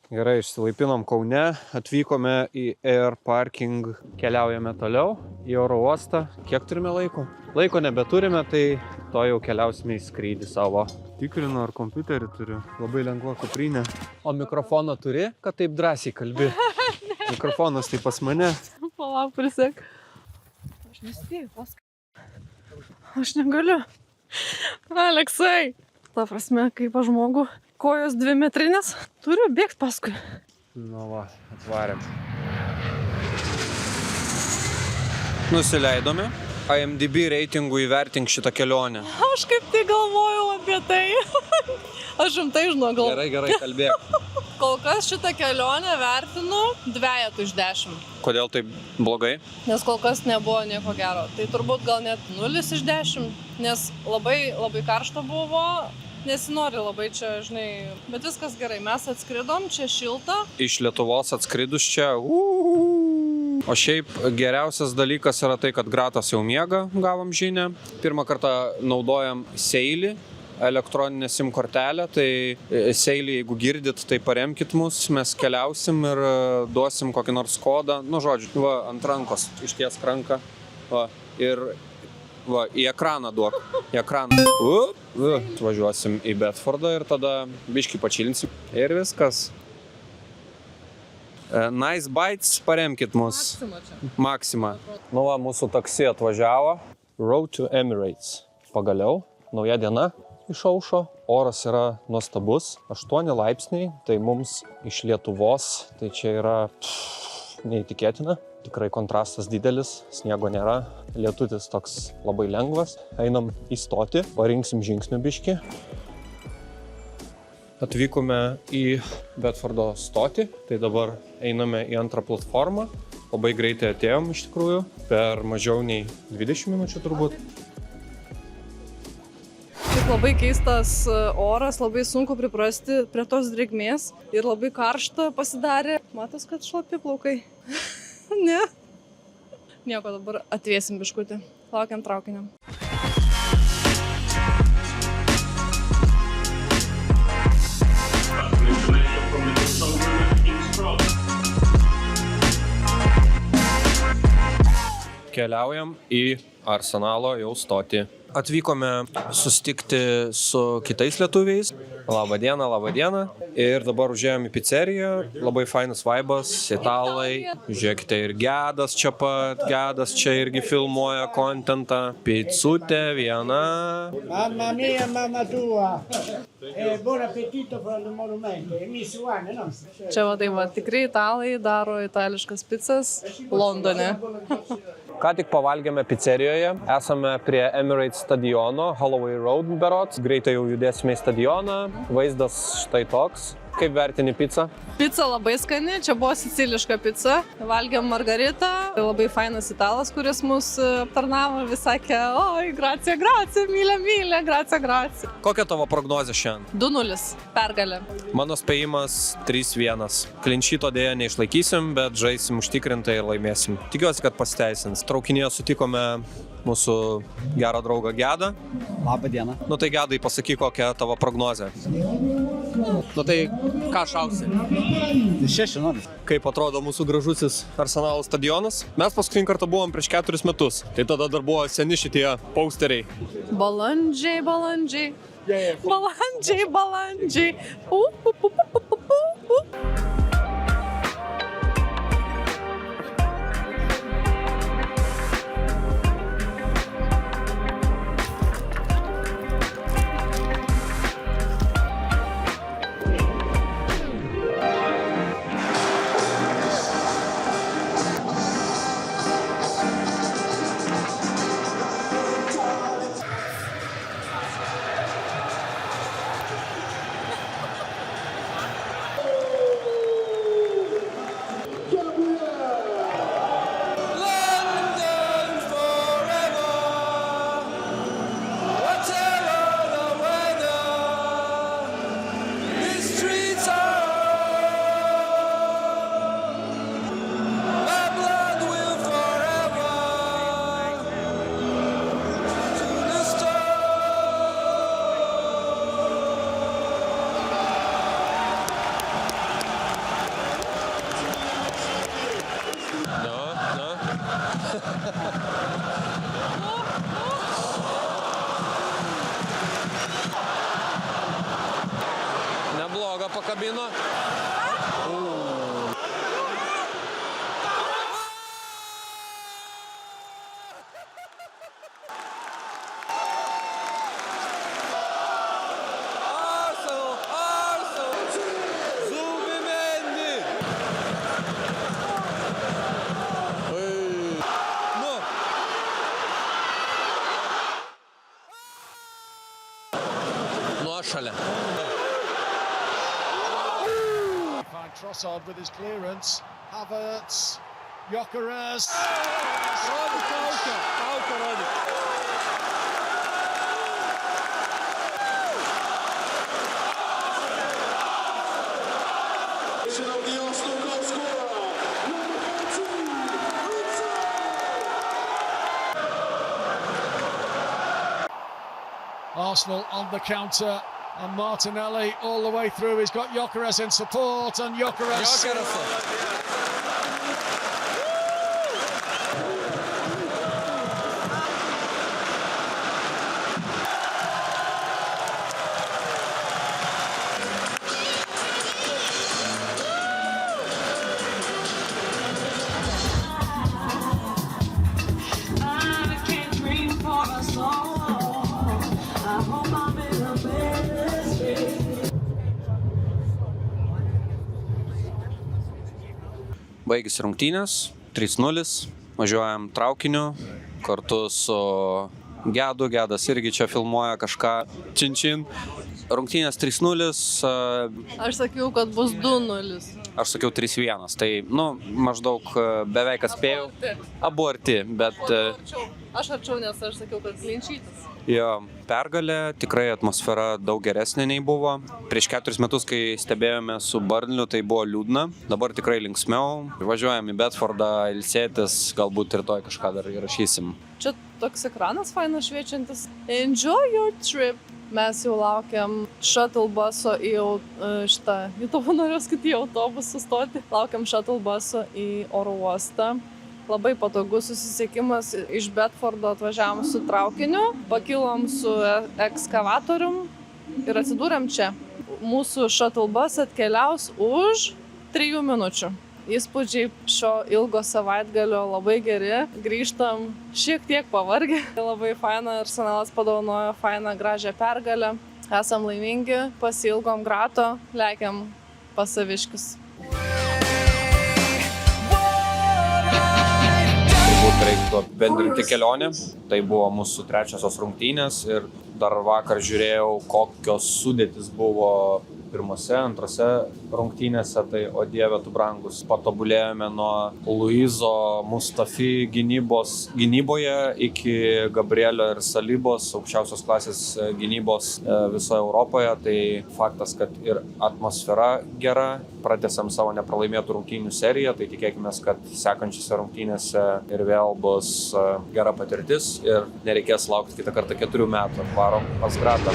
Gerai, išsilaipinom Kaune, atvykome į Air Parking, keliaujame toliau į oro uostą. Kiek turime laiko? Laiko nebeturime, tai to jau keliausime į skrydį savo. Tikrinu, ar kompiuterį turiu. Labai lengva kuprinė. O mikrofoną turi, kad taip drąsiai kalbi? Mikrofonas tai pas mane. Palauk, prisek. Aš nespėjau paskui. Aš negaliu. Aleksai. Ta prasme, kaip aš žmogų. Kojos 2 metrinės. Turiu bėgti paskui. Nu va, atvarėm. Nusileidome. IMDb reitingų įvertink šitą kelionę. Aš kaip tai galvojau apie tai. Aš rimtai žinau gal. Gerai, kalbėk. Kol kas šitą kelionę vertinu 2 iš 10. Kodėl taip blogai? Nes kol kas nebuvo nieko gero. Tai turbūt gal net 0 iš 10. Nes labai karšta buvo. Nesinori labai čia, žinai, bet viskas gerai. Mes atskridom, čia šilta. Iš Lietuvos atskridus čia. O šiaip geriausias dalykas yra tai, kad Gratas jau miega, gavom žinią. Pirmą kartą naudojam Seilį, elektroninę SIM kortelę. Tai Seilį, jeigu girdit, tai paremkit mus, mes keliausim ir duosim kokį nors kodą. Nu, žodžiu, va, ant rankos, ištiesk ranką. Va, ir va, į ekraną duok. Į ekraną. Važiuosim į Bedfordą ir tada biškį pačilinsim. Ir viskas. Nice Bites, paremkit mus. Maxima. Nu va, mūsų taksi atvažiavo. Road to Emirates. Pagaliau, nauja diena išaušo. Oras yra nuostabus. 8 laipsniai, tai mums iš Lietuvos. Tai čia yra neįtikėtina. Tikrai kontrastas didelis, sniego nėra, lietutis toks labai lengvas. Einam į stotį, parinksim žingsnių biškį. Atvykome į Bedfordo stotį, tai dabar einame į antrą platformą. Labai greitai atėjom iš tikrųjų, per mažiau nei 20 minučių turbūt. Tik labai keistas oras, labai sunku priprasti prie tos drėgmės ir labai karšta pasidarė. Matos, kad šlapi plaukai. Ne. Nieko, dabar atvėsim biškutį. Laukiam traukinio. Keliaujam į Arsenalo jau stotį. Atvykome susitikti su kitais lietuviais. Labą dieną. Ir dabar užėjom į pizzeriją. Labai fainas vaibas, italai. Žiūrėkite, ir Gedas čia pat. Gedas čia irgi filmuoja kontentą. Pizzutė viena. Mamma mia, mamma tua. Buon appetito per il monumento. Miss One, no? Čia va, tai va, tikrai italai daro itališkas pizzas Londone. Ką tik pavalgėme pizzerijoje. Esame prie Emirates stadiono, Holloway Road berods. Greitai jau judėsime į stadioną. Vaizdas štai toks. Kaip vertini pizzą? Pica labai skani, čia buvo siciliška pica. Valgėm margaritą, labai fainas italas, kuris mus aptarnavo, vis sakė, oi, gracija, mylė, gracija. Kokia tavo prognozė šiandien? 2-0, pergalė. Mano spėjimas 3-1. Klinšyto dėja neišlaikysim, bet žaisim užtikrintai ir laimėsim. Tikiuosi, kad pasiteisins. Traukinyje sutikome mūsų gerą draugą Gedą. Labą dieną. Nu tai Gedai, pasakyk, kokia tavo prognozė. Nu tai ką šausi? 6-0. Kaip atrodo mūsų gražusis Arsenalo stadionas? Mes paskutinį kartą buvom prieš 4 metus. Tai tada dar buvo seni šitie posteriai. Balandžiai. Nuošalė. Find Trossard with his clearance. Havertz, Gyökeres. Arsenal on the counter, and Martinelli all the way through. He's got Gyökeres in support, and Gyökeres. Baigėsi rungtynės, 3-0, važiuojam traukiniu kartu su Gedu, Gedas irgi čia filmuoja kažką, čin. Rungtynės 3-0, Aš sakiau, kad bus 2-0. aš sakiau 3-1, tai, maždaug beveik atspėjau, abu arti, bet Aš arčiau, nes aš sakiau, kad klinčytis. jo pergalė, tikrai atmosfera daug geresnė nei buvo. Prieš 4 metus, kai stebėjome su Burnliu, tai buvo liūdna, dabar tikrai linksmiau. Važiuojam į Bedfordą ilsėtis, galbūt rytoj kažką dar įrašysim. Čia toks ekranas fainas šviečiantis. Enjoy your trip. Mes jau laukiam shuttle buso į autobusų stotį. Laukiam shuttle buso į oro uostą. Labai patogus susisiekimas, iš Bedfordo atvažiavom su traukiniu, pakilom su ekskavatorium ir atsidūrėm čia. Mūsų shuttle bus atkeliaus už 3 minučių. Įspūdžiai šio ilgo savaitgalio labai geri, grįžtam šiek tiek pavargę. Labai faina, Arsenalas padovanojo fainą gražią pergalę. Esam laimingi, pasiilgom Grato, lekiam pas saviškius. Reiktų apibendrinti kelionę. Tai buvo mūsų 3-osios rungtynės ir dar vakar žiūrėjau, kokios sudėtys buvo pirmose, antrose rungtynėse, tai o dieve tu brangus. Patobulėjome nuo Luizo Mustafi gynyboje iki Gabrielio ir Salibos, aukščiausios klasės gynybos visoje Europoje. Tai faktas, kad ir atmosfera gera, pratęsėm savo nepralaimėtų rungtynių seriją, tai tikėkime, kad sekančiose rungtynėse ir vėl bus gera patirtis ir nereikės laukti kitą kartą 4 metų. Varom pas Gratą.